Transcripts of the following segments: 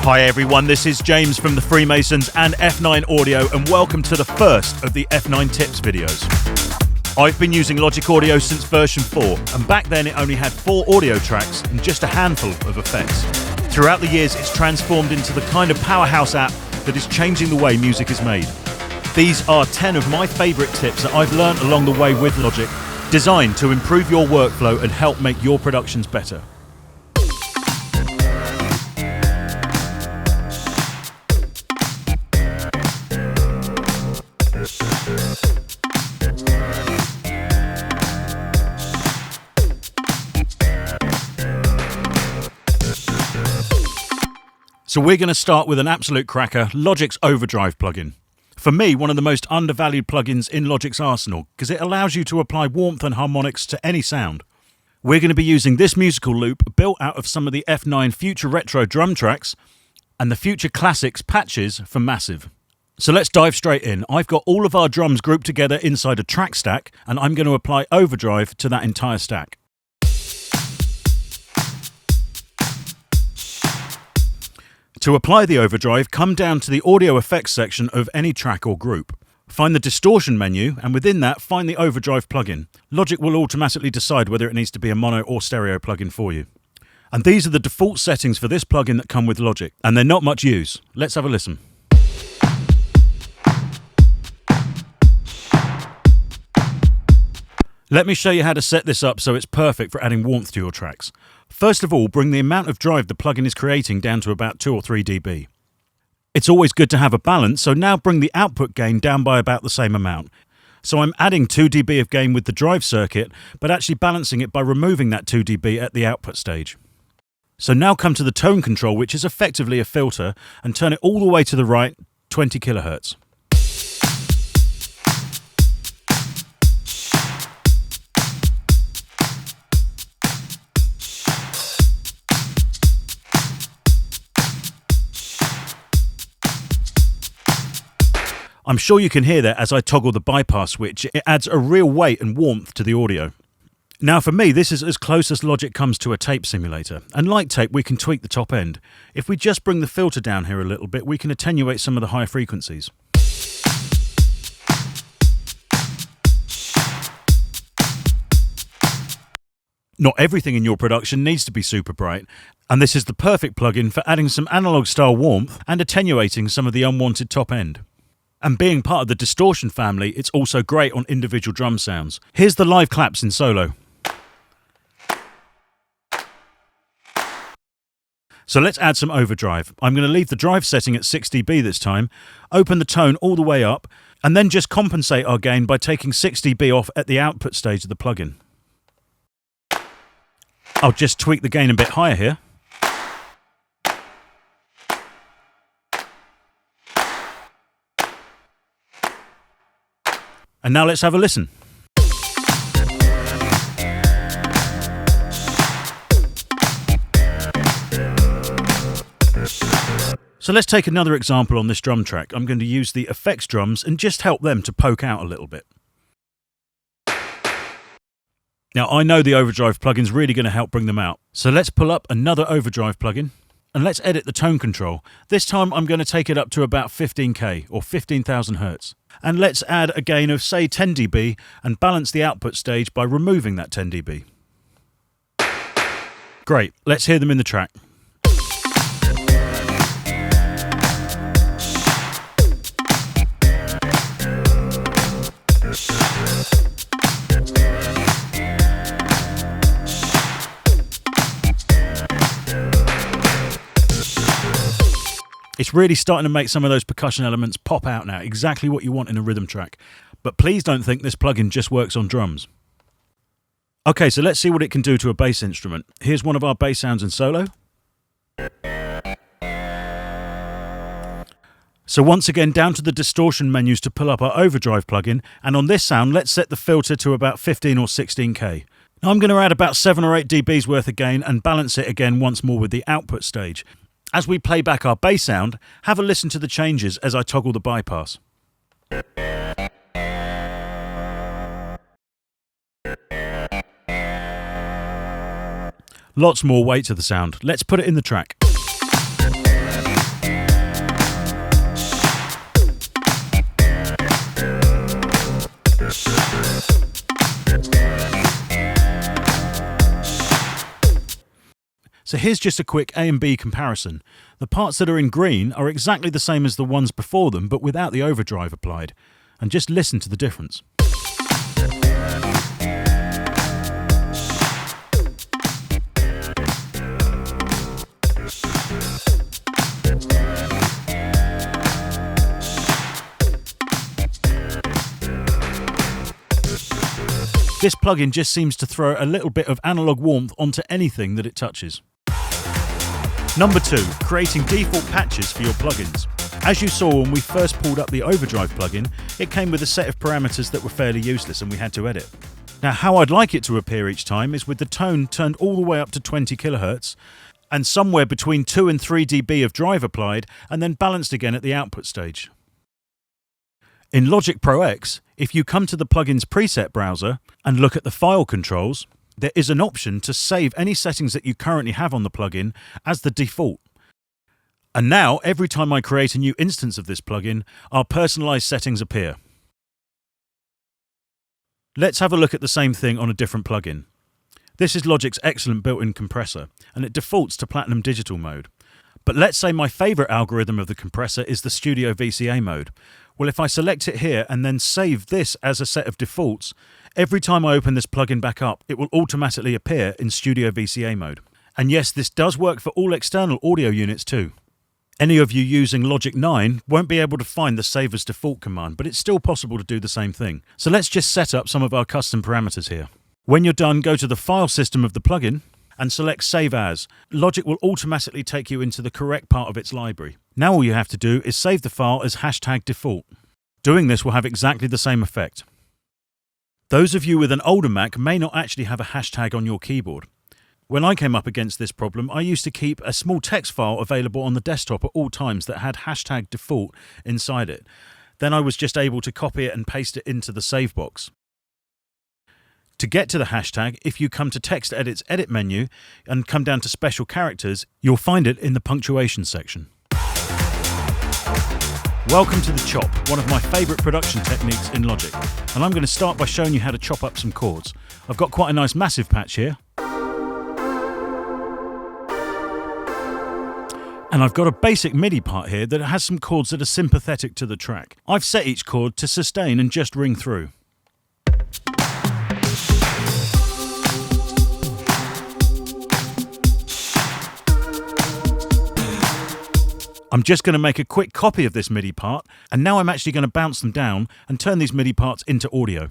Hi everyone, this is James from the Freemasons and F9 Audio, and welcome to the first of the F9 Tips videos. I've been using Logic Audio since version 4, and back then it only had 4 audio tracks and just a handful of effects. Throughout the years it's transformed into the kind of powerhouse app that is changing the way music is made. These are 10 of my favourite tips that I've learned along the way with Logic, designed to improve your workflow and help make your productions better. So we're going to start with an absolute cracker, Logic's Overdrive plugin. For me, one of the most undervalued plugins in Logic's arsenal, because it allows you to apply warmth and harmonics to any sound. We're going to be using this musical loop built out of some of the F9 Future Retro drum tracks and the Future Classics patches from Massive. So let's dive straight in. I've got all of our drums grouped together inside a track stack, and I'm going to apply overdrive to that entire stack. To apply the overdrive, come down to the audio effects section of any track or group. Find the distortion menu, and within that, find the overdrive plugin. Logic will automatically decide whether it needs to be a mono or stereo plugin for you. And these are the default settings for this plugin that come with Logic, and they're not much use. Let's have a listen. Let me show you how to set this up so it's perfect for adding warmth to your tracks. First of all, bring the amount of drive the plugin is creating down to about 2 or 3 dB. It's always good to have a balance, so now bring the output gain down by about the same amount. So I'm adding 2 dB of gain with the drive circuit, but actually balancing it by removing that 2 dB at the output stage. So now come to the tone control, which is effectively a filter, and turn it all the way to the right, 20 kHz. I'm sure you can hear that as I toggle the bypass switch. It adds a real weight and warmth to the audio. Now for me, this is as close as Logic comes to a tape simulator. And like tape, we can tweak the top end. If we just bring the filter down here a little bit, we can attenuate some of the higher frequencies. Not everything in your production needs to be super bright, and this is the perfect plugin for adding some analog style warmth and attenuating some of the unwanted top end. And being part of the distortion family, it's also great on individual drum sounds. Here's the live claps in solo. So let's add some overdrive. I'm going to leave the drive setting at 6 dB this time, open the tone all the way up, and then just compensate our gain by taking 6 dB off at the output stage of the plugin. I'll just tweak the gain a bit higher here. And now let's have a listen. So let's take another example on this drum track. I'm going to use the effects drums and just help them to poke out a little bit. Now I know the overdrive plugin's really going to help bring them out. So let's pull up another overdrive plugin and let's edit the tone control. This time I'm going to take it up to about 15K or 15,000 Hertz. And let's add a gain of say 10 dB and balance the output stage by removing that 10 dB. Great, let's hear them in the track. It's really starting to make some of those percussion elements pop out now, exactly what you want in a rhythm track. But please don't think this plugin just works on drums. Okay, so let's see what it can do to a bass instrument. Here's one of our bass sounds in solo. So once again, down to the distortion menus to pull up our overdrive plugin, and on this sound, let's set the filter to about 15 or 16K. Now I'm going to add about 7 or 8 dBs worth of gain and balance it again once more with the output stage. As we play back our bass sound, have a listen to the changes as I toggle the bypass. Lots more weight to the sound. Let's put it in the track. So here's just a quick A and B comparison. The parts that are in green are exactly the same as the ones before them, but without the overdrive applied. And just listen to the difference. This plugin just seems to throw a little bit of analog warmth onto anything that it touches. Number 2, creating default patches for your plugins. As you saw when we first pulled up the Overdrive plugin, it came with a set of parameters that were fairly useless and we had to edit. Now how I'd like it to appear each time is with the tone turned all the way up to 20 kHz and somewhere between 2 and 3 dB of drive applied and then balanced again at the output stage. In Logic Pro X, if you come to the plugin's preset browser and look at the file controls, there is an option to save any settings that you currently have on the plugin as the default. And now, every time I create a new instance of this plugin, our personalized settings appear. Let's have a look at the same thing on a different plugin. This is Logic's excellent built-in compressor, and it defaults to Platinum Digital mode. But let's say my favorite algorithm of the compressor is the Studio VCA mode. Well, if I select it here and then save this as a set of defaults, every time I open this plugin back up, it will automatically appear in Studio VCA mode. And yes, this does work for all external audio units too. Any of you using Logic 9 won't be able to find the Save as Default command, but it's still possible to do the same thing. So let's just set up some of our custom parameters here. When you're done, go to the file system of the plugin and select Save As. Logic will automatically take you into the correct part of its library. Now all you have to do is save the file as #default. Doing this will have exactly the same effect. Those of you with an older Mac may not actually have a hashtag on your keyboard. When I came up against this problem, I used to keep a small text file available on the desktop at all times that had #default inside it. Then I was just able to copy it and paste it into the save box. To get to the hashtag, if you come to Text Edit's Edit menu and come down to Special Characters, you'll find it in the punctuation section. Welcome to the chop, one of my favourite production techniques in Logic. And I'm going to start by showing you how to chop up some chords. I've got quite a nice massive patch here. And I've got a basic MIDI part here that has some chords that are sympathetic to the track. I've set each chord to sustain and just ring through. I'm just going to make a quick copy of this MIDI part, and now I'm actually going to bounce them down and turn these MIDI parts into audio.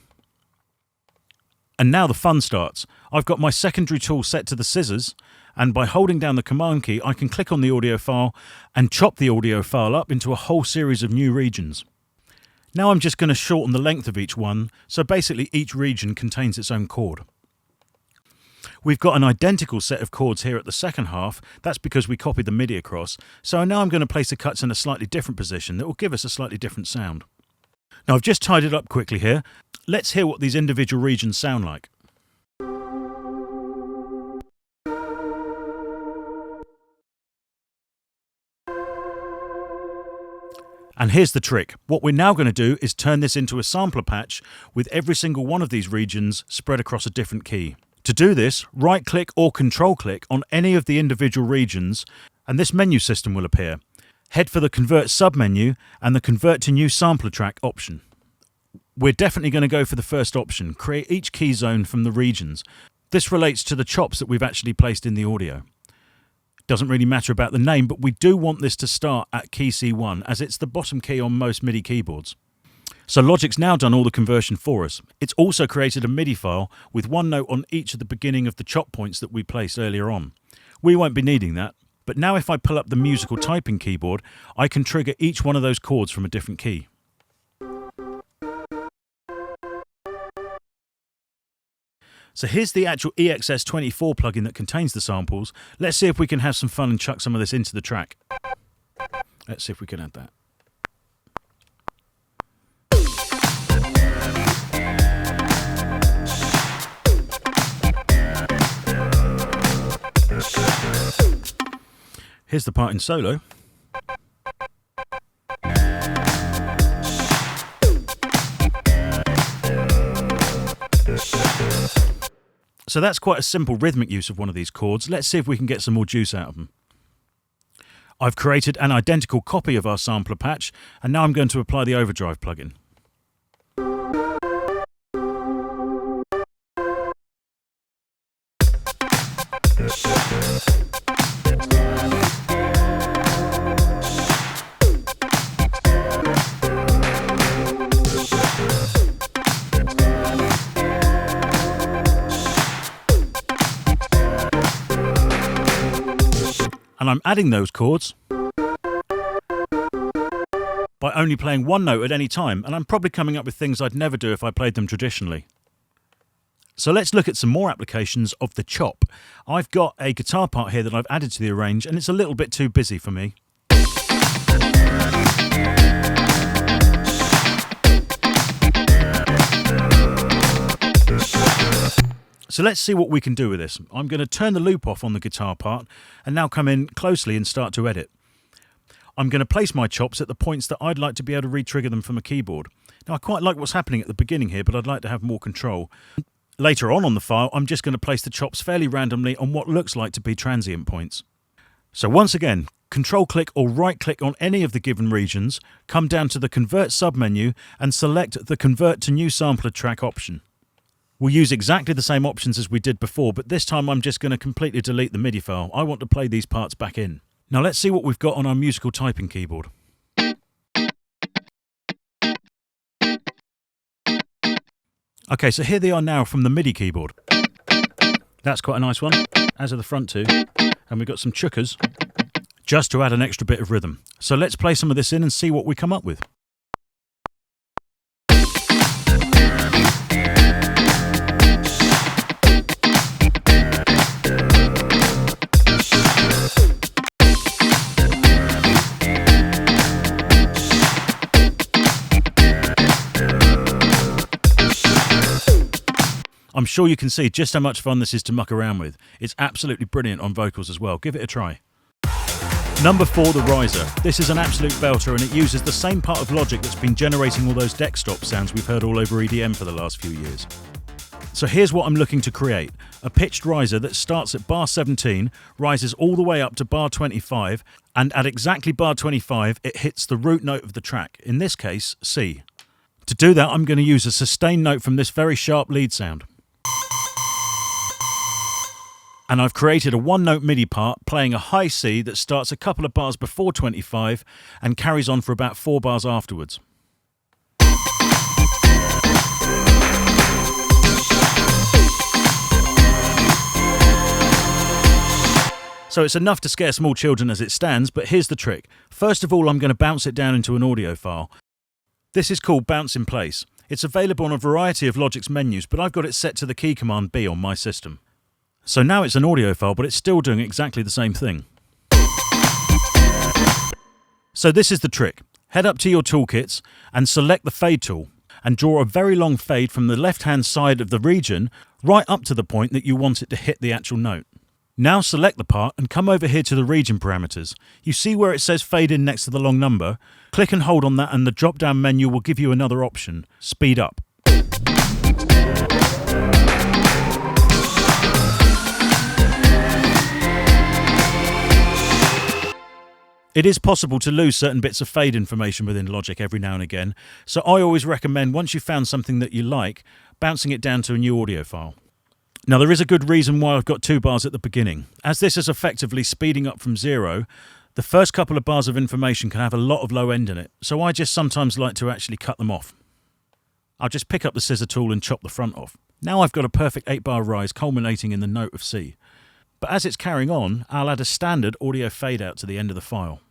And now the fun starts. I've got my secondary tool set to the scissors, and by holding down the command key, I can click on the audio file and chop the audio file up into a whole series of new regions. Now I'm just going to shorten the length of each one, so basically each region contains its own chord. We've got an identical set of chords here at the second half. That's because we copied the MIDI across. So now I'm going to place the cuts in a slightly different position that will give us a slightly different sound. Now I've just tied it up quickly here. Let's hear what these individual regions sound like. And here's the trick. What we're now going to do is turn this into a sampler patch with every single one of these regions spread across a different key. To do this, right-click or control-click on any of the individual regions and this menu system will appear. Head for the Convert submenu and the Convert to New Sampler Track option. We're definitely going to go for the first option, create each key zone from the regions. This relates to the chops that we've actually placed in the audio. Doesn't really matter about the name, but we do want this to start at key C1 as it's the bottom key on most MIDI keyboards. So Logic's now done all the conversion for us. It's also created a MIDI file with one note on each at the beginning of the chop points that we placed earlier on. We won't be needing that, but now if I pull up the musical typing keyboard, I can trigger each one of those chords from a different key. So here's the actual EXS24 plugin that contains the samples. Let's see if we can have some fun and chuck some of this into the track. Let's see if we can add that. Here's the part in solo. So that's quite a simple rhythmic use of one of these chords. Let's see if we can get some more juice out of them. I've created an identical copy of our sampler patch, and now I'm going to apply the OVERDRIVE plugin. And I'm adding those chords by only playing one note at any time, and I'm probably coming up with things I'd never do if I played them traditionally. So let's look at some more applications of the chop. I've got a guitar part here that I've added to the arrange, and it's a little bit too busy for me. So let's see what we can do with this. I'm going to turn the loop off on the guitar part and now come in closely and start to edit. I'm going to place my chops at the points that I'd like to be able to re-trigger them from a keyboard. Now I quite like what's happening at the beginning here, but I'd like to have more control. Later on the file, I'm just going to place the chops fairly randomly on what looks like to be transient points. So once again, control click or right click on any of the given regions, come down to the convert submenu and select the convert to new sampler track option. We'll use exactly the same options as we did before, but this time I'm just going to completely delete the MIDI file. I want to play these parts back in. Now let's see what we've got on our musical typing keyboard. Okay, so here they are now from the MIDI keyboard. That's quite a nice one, as are the front two. And we've got some chukkers, just to add an extra bit of rhythm. So let's play some of this in and see what we come up with. I'm sure you can see just how much fun this is to muck around with. It's absolutely brilliant on vocals as well. Give it a try. Number 4, the riser. This is an absolute belter, and it uses the same part of Logic that's been generating all those deck stop sounds we've heard all over EDM for the last few years. So here's what I'm looking to create. A pitched riser that starts at bar 17, rises all the way up to bar 25, and at exactly bar 25 it hits the root note of the track, in this case C. To do that I'm going to use a sustained note from this very sharp lead sound. And I've created a one-note MIDI part playing a high C that starts a couple of bars before 25 and carries on for about 4 bars afterwards. So it's enough to scare small children as it stands, but here's the trick. First of all, I'm going to bounce it down into an audio file. This is called Bounce in Place. It's available on a variety of Logic's menus, but I've got it set to the key command B on my system. So now it's an audio file, but it's still doing exactly the same thing. So this is the trick. Head up to your toolkits and select the fade tool and draw a very long fade from the left-hand side of the region right up to the point that you want it to hit the actual note. Now select the part and come over here to the region parameters. You see where it says fade in next to the long number? Click and hold on that and the drop-down menu will give you another option, speed up. It is possible to lose certain bits of fade information within Logic every now and again, so I always recommend once you've found something that you like, bouncing it down to a new audio file. Now there is a good reason why I've got 2 bars at the beginning. As this is effectively speeding up from 0, the first couple of bars of information can have a lot of low end in it, so I just sometimes like to actually cut them off. I'll just pick up the scissor tool and chop the front off. Now I've got a perfect 8-bar rise culminating in the note of C. But as it's carrying on, I'll add a standard audio fade out to the end of the file.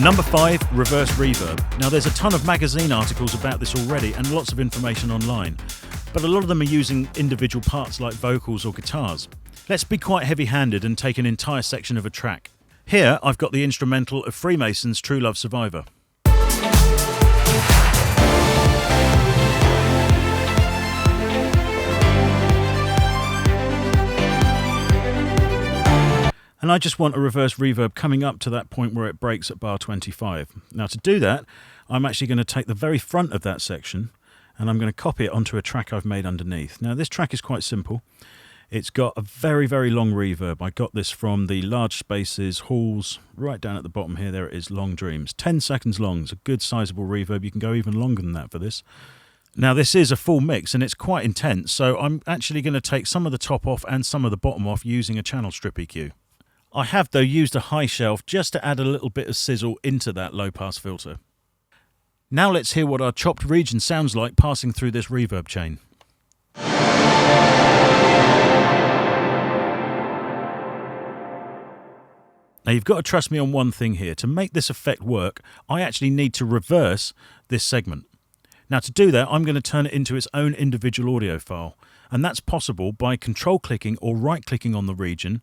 Number 5, reverse reverb. Now there's a ton of magazine articles about this already and lots of information online, but a lot of them are using individual parts like vocals or guitars. Let's be quite heavy-handed and take an entire section of a track. Here I've got the instrumental of Freemason's True Love Survivor. And I just want a reverse reverb coming up to that point where it breaks at bar 25. Now to do that, I'm actually going to take the very front of that section and I'm going to copy it onto a track I've made underneath. Now this track is quite simple. It's got a very, very long reverb. I got this from the Large Spaces Halls, right down at the bottom here. There it is, Long Dreams. 10 seconds long. It's a good sizable reverb. You can go even longer than that for this. Now this is a full mix and it's quite intense, so I'm actually going to take some of the top off and some of the bottom off using a channel strip EQ. I have, though, used a high shelf just to add a little bit of sizzle into that low-pass filter. Now let's hear what our chopped region sounds like passing through this reverb chain. Now you've got to trust me on one thing here. To make this effect work, I actually need to reverse this segment. Now to do that, I'm going to turn it into its own individual audio file. And that's possible by control-clicking or right-clicking on the region.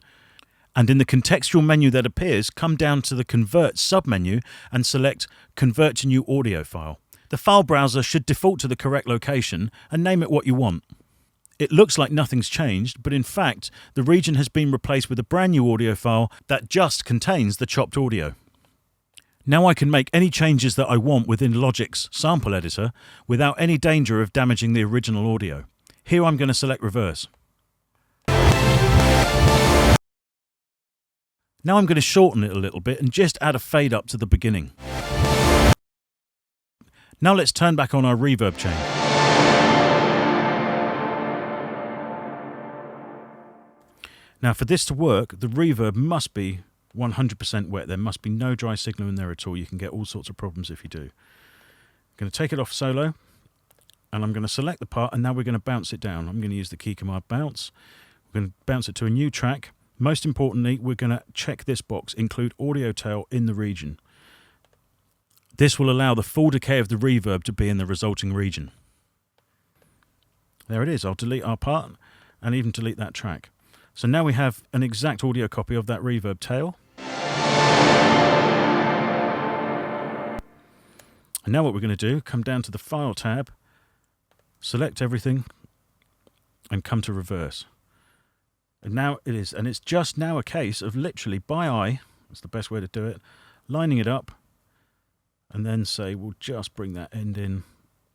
And in the contextual menu that appears, come down to the Convert submenu and select Convert to New Audio File. The file browser should default to the correct location and name it what you want. It looks like nothing's changed, but in fact, the region has been replaced with a brand new audio file that just contains the chopped audio. Now I can make any changes that I want within Logic's sample editor without any danger of damaging the original audio. Here I'm going to select Reverse. Now I'm going to shorten it a little bit and just add a fade up to the beginning. Now let's turn back on our reverb chain. Now for this to work, the reverb must be 100% wet. There must be no dry signal in there at all. You can get all sorts of problems if you do. I'm going to take it off solo and I'm going to select the part and now we're going to bounce it down. I'm going to use the key command bounce. We're going to bounce it to a new track. Most importantly, we're going to check this box, include audio tail in the region. This will allow the full decay of the reverb to be in the resulting region. There it is. I'll delete our part and even delete that track. So now we have an exact audio copy of that reverb tail. And now what we're going to do, come down to the File tab, select everything, and come to Reverse. And now it is, and it's just now a case of literally by eye, that's the best way to do it, lining it up, and then say we'll just bring that end in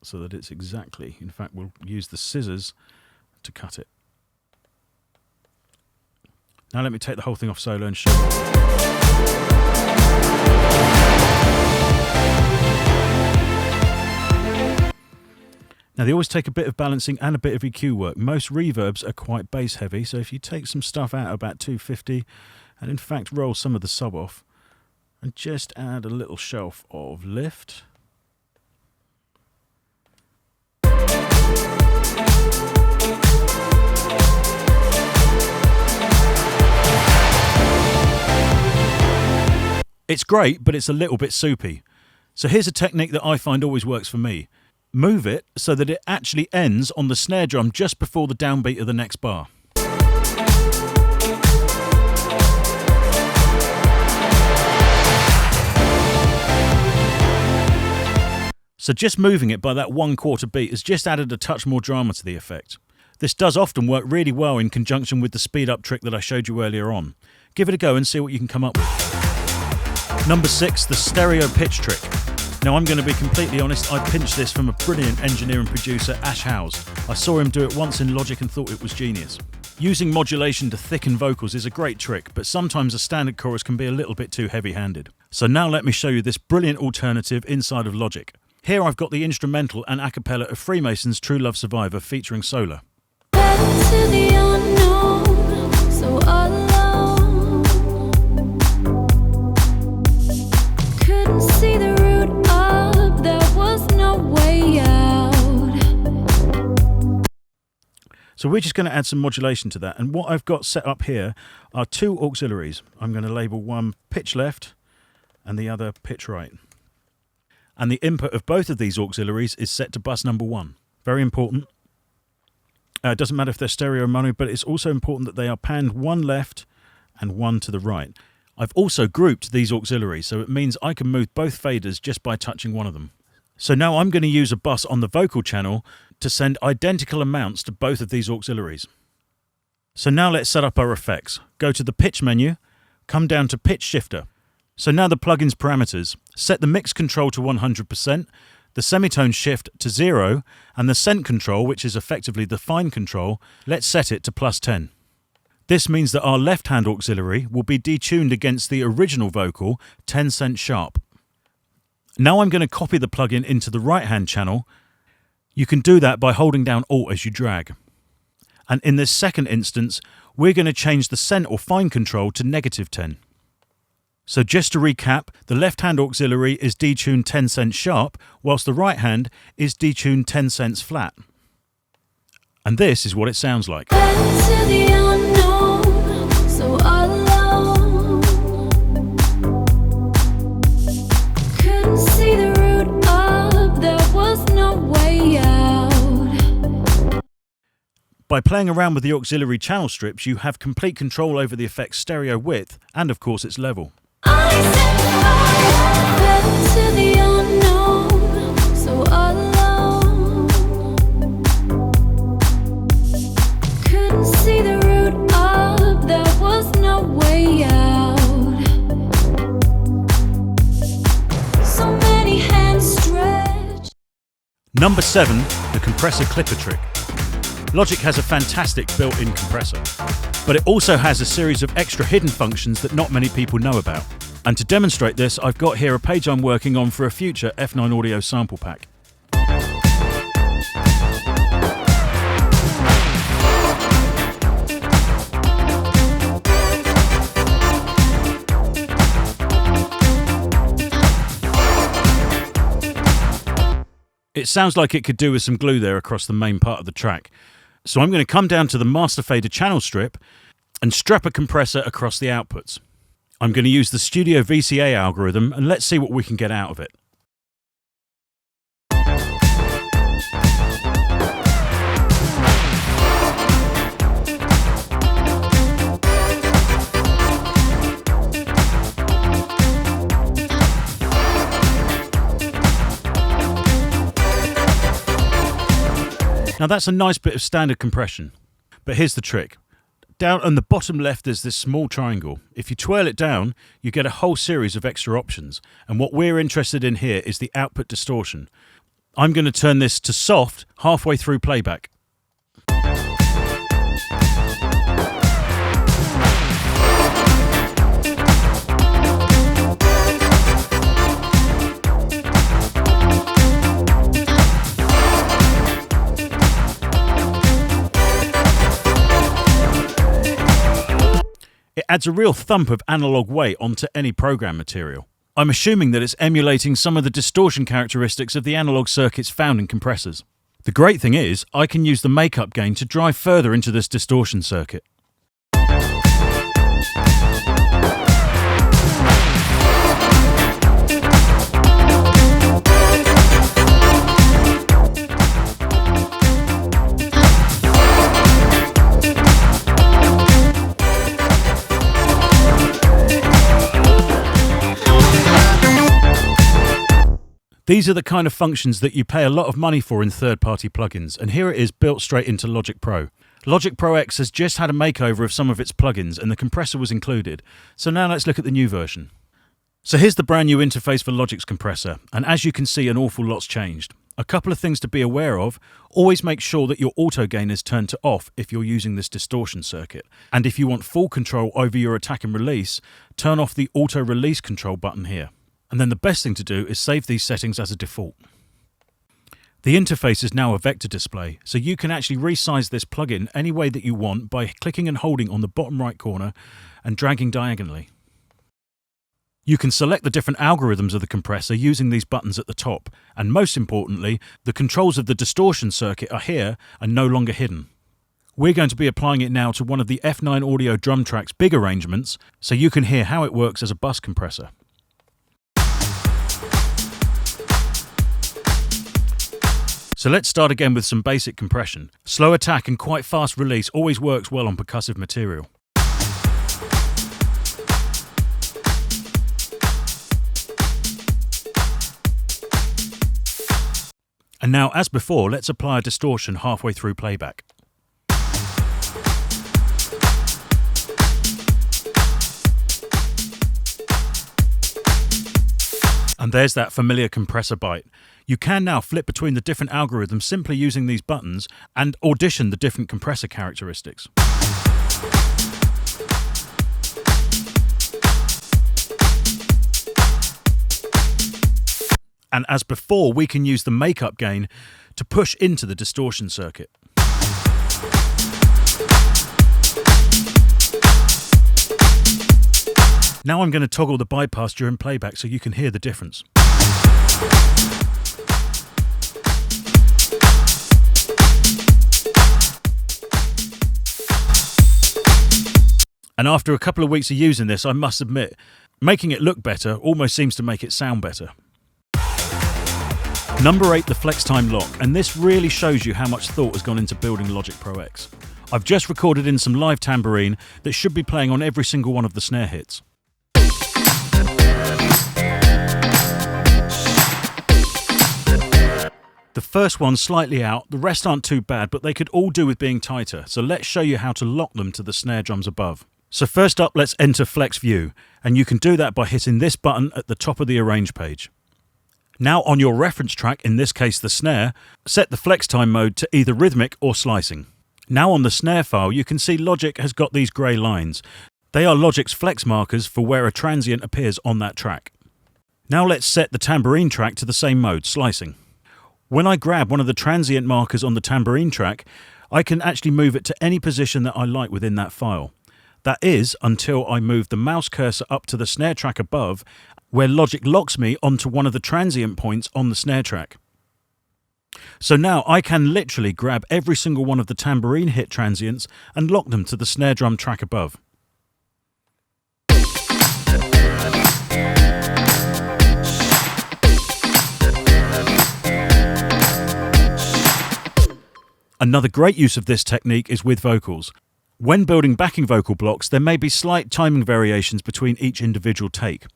so that it's exactly, in fact we'll use the scissors to cut it. Now let me take the whole thing off solo and show you. Now they always take a bit of balancing and a bit of EQ work. Most reverbs are quite bass heavy, so if you take some stuff out about 250 and in fact roll some of the sub off and just add a little shelf of lift. It's great, but it's a little bit soupy. So here's a technique that I find always works for me. Move it so that it actually ends on the snare drum just before the downbeat of the next bar. So just moving it by that 1/4 beat has just added a touch more drama to the effect. This does often work really well in conjunction with the speed up trick that I showed you earlier on. Give it a go and see what you can come up with. Number 6, the stereo pitch trick. Now I'm going to be completely honest, I pinched this from a brilliant engineer and producer, Ash Howes. I saw him do it once in Logic and thought it was genius. Using modulation to thicken vocals is a great trick, but sometimes a standard chorus can be a little bit too heavy-handed. So now let me show you this brilliant alternative inside of Logic. Here I've got the instrumental and a cappella of Freemason's True Love Survivor featuring Solar. To the unknown, so alone. Couldn't see the route up, there was no way out. So we're just going to add some modulation to that, and what I've got set up here are 2 auxiliaries. I'm going to label one pitch left and the other pitch right. And the input of both of these auxiliaries is set to bus number 1. Very important. It doesn't matter if they're stereo or mono, but it's also important that they are panned one left and one to the right. I've also grouped these auxiliaries, so it means I can move both faders just by touching one of them. So now I'm going to use a bus on the vocal channel to send identical amounts to both of these auxiliaries. So now let's set up our effects. Go to the pitch menu, come down to pitch shifter. So now the plugin's parameters, set the mix control to 100%, the semitone shift to 0, and the scent control, which is effectively the fine control, let's set it to +10. This means that our left-hand auxiliary will be detuned against the original vocal 10 cent sharp. Now I'm going to copy the plugin into the right-hand channel. You can do that by holding down Alt as you drag. And in this second instance, we're going to change the scent or fine control to -10. So just to recap, the left-hand auxiliary is detuned 10 cents sharp, whilst the right-hand is detuned 10 cents flat. And this is what it sounds like. Into the unknown, so all alone. Couldn't see the route up, there was no way out. By playing around with the auxiliary channel strips, you have complete control over the effect's stereo width and, of course, its level. I set fire into the unknown, so all alone. Couldn't see the route up, there was no way out. So many hands stretched. Number 7, the compressor clipper trick. Logic has a fantastic built-in compressor, but it also has a series of extra hidden functions that not many people know about. And to demonstrate this, I've got here a page I'm working on for a future F9 audio sample pack. It sounds like it could do with some glue there across the main part of the track. So I'm going to come down to the master fader channel strip and strap a compressor across the outputs. I'm going to use the Studio VCA algorithm and let's see what we can get out of it. Now that's a nice bit of standard compression, but here's the trick. Down on the bottom left there's this small triangle. If you twirl it down, you get a whole series of extra options, and what we're interested in here is the output distortion. I'm going to turn this to soft halfway through playback. It adds a real thump of analog weight onto any program material. I'm assuming that it's emulating some of the distortion characteristics of the analog circuits found in compressors. The great thing is, I can use the makeup gain to drive further into this distortion circuit. These are the kind of functions that you pay a lot of money for in third-party plugins, and here it is built straight into Logic Pro. Logic Pro X has just had a makeover of some of its plugins, and the compressor was included. So now let's look at the new version. So here's the brand new interface for Logic's compressor, and as you can see, an awful lot's changed. A couple of things to be aware of: always make sure that your auto gain is turned to off if you're using this distortion circuit. And if you want full control over your attack and release, turn off the auto release control button here. And then the best thing to do is save these settings as a default. The interface is now a vector display, so you can actually resize this plugin any way that you want by clicking and holding on the bottom right corner and dragging diagonally. You can select the different algorithms of the compressor using these buttons at the top, and most importantly, the controls of the distortion circuit are here and no longer hidden. We're going to be applying it now to one of the F9 Audio drum tracks big arrangements, so you can hear how it works as a bus compressor. So let's start again with some basic compression. Slow attack and quite fast release always works well on percussive material. And now, as before, let's apply a distortion halfway through playback. And there's that familiar compressor bite. You can now flip between the different algorithms simply using these buttons and audition the different compressor characteristics. And as before, we can use the makeup gain to push into the distortion circuit. Now I'm going to toggle the bypass during playback so you can hear the difference. And after a couple of weeks of using this, I must admit, making it look better almost seems to make it sound better. Number 8, the Flex Time Lock, and this really shows you how much thought has gone into building Logic Pro X. I've just recorded in some live tambourine that should be playing on every single one of the snare hits. The first one's slightly out, the rest aren't too bad, but they could all do with being tighter, so let's show you how to lock them to the snare drums above. So first up, let's enter Flex View, and you can do that by hitting this button at the top of the Arrange page. Now on your reference track, in this case the snare, set the Flex Time mode to either rhythmic or slicing. Now on the snare file, you can see Logic has got these grey lines. They are Logic's flex markers for where a transient appears on that track. Now let's set the tambourine track to the same mode, slicing. When I grab one of the transient markers on the tambourine track, I can actually move it to any position that I like within that file. That is, until I move the mouse cursor up to the snare track above, where Logic locks me onto one of the transient points on the snare track. So now I can literally grab every single one of the tambourine hit transients and lock them to the snare drum track above. Another great use of this technique is with vocals. When building backing vocal blocks, there may be slight timing variations between each individual take.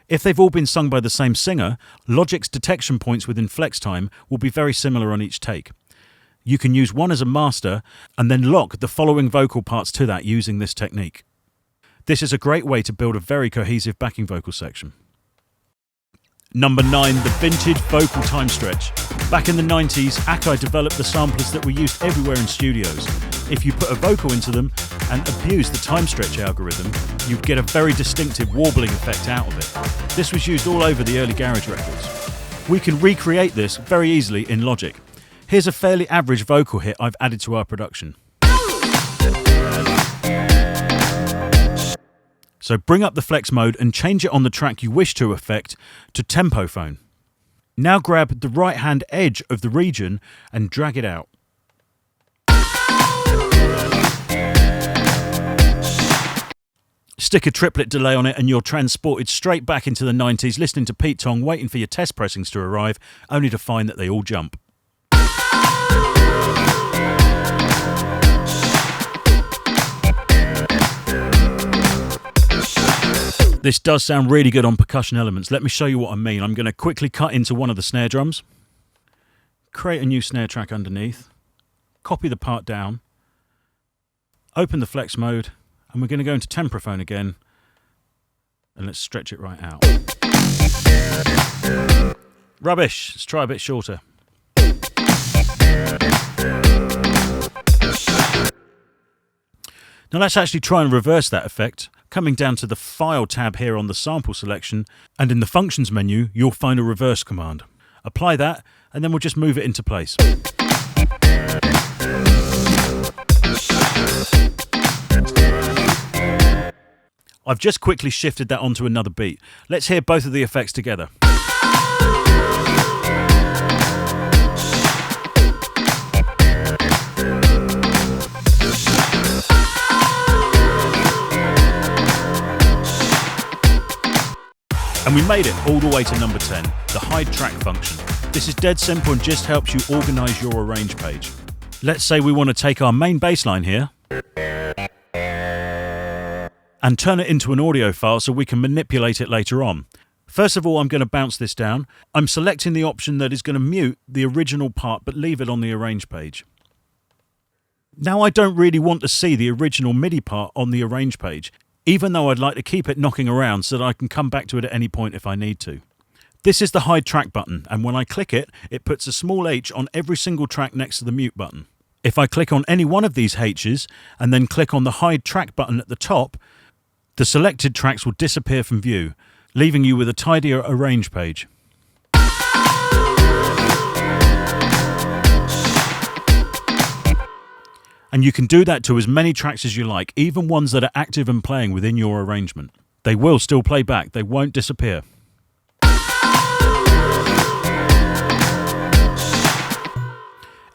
If they've all been sung by the same singer, Logic's detection points within Flex Time will be very similar on each take. You can use one as a master and then lock the following vocal parts to that using this technique. This is a great way to build a very cohesive backing vocal section. Number 9, the vintage vocal time stretch. Back in the 90s, Akai developed the samplers that were used everywhere in studios. If you put a vocal into them and abuse the time stretch algorithm, you'd get a very distinctive warbling effect out of it. This was used all over the early garage records. We can recreate this very easily in Logic. Here's a fairly average vocal hit I've added to our production. So bring up the flex mode and change it on the track you wish to affect to tempo phone. Now grab the right hand edge of the region and drag it out. Stick a triplet delay on it and you're transported straight back into the 90s, listening to Pete Tong, waiting for your test pressings to arrive, only to find that they all jump. This does sound really good on percussion elements. Let me show you what I mean. I'm going to quickly cut into one of the snare drums, create a new snare track underneath, copy the part down, open the flex mode, and we're going to go into tempophone again, and let's stretch it right out. Rubbish. Let's try a bit shorter. Now let's actually try and reverse that effect. Coming down to the File tab here on the sample selection, and in the Functions menu, you'll find a reverse command. Apply that, and then we'll just move it into place. I've just quickly shifted that onto another beat. Let's hear both of the effects together. And we made it all the way to number 10, the hide track function. This is dead simple and just helps you organise your arrange page. Let's say we want to take our main bass line here and turn it into an audio file so we can manipulate it later on. First of all, I'm going to bounce this down. I'm selecting the option that is going to mute the original part but leave it on the arrange page. Now I don't really want to see the original MIDI part on the arrange page, even though I'd like to keep it knocking around so that I can come back to it at any point if I need to. This is the hide track button, and when I click it, it puts a small H on every single track next to the mute button. If I click on any one of these H's and then click on the hide track button at the top, the selected tracks will disappear from view, leaving you with a tidier arrange page. And you can do that to as many tracks as you like, even ones that are active and playing within your arrangement. They will still play back, they won't disappear.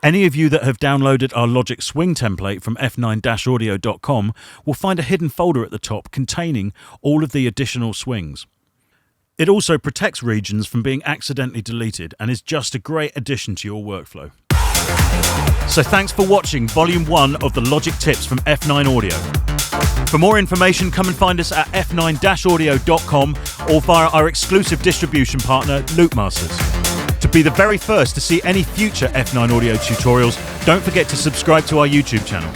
Any of you that have downloaded our Logic Swing template from f9-audio.com will find a hidden folder at the top containing all of the additional swings. It also protects regions from being accidentally deleted and is just a great addition to your workflow. So thanks for watching Volume 1 of the Logic Tips from F9 Audio. For more information, come and find us at f9-audio.com or via our exclusive distribution partner, Loopmasters. To be the very first to see any future F9 Audio tutorials, don't forget to subscribe to our YouTube channel.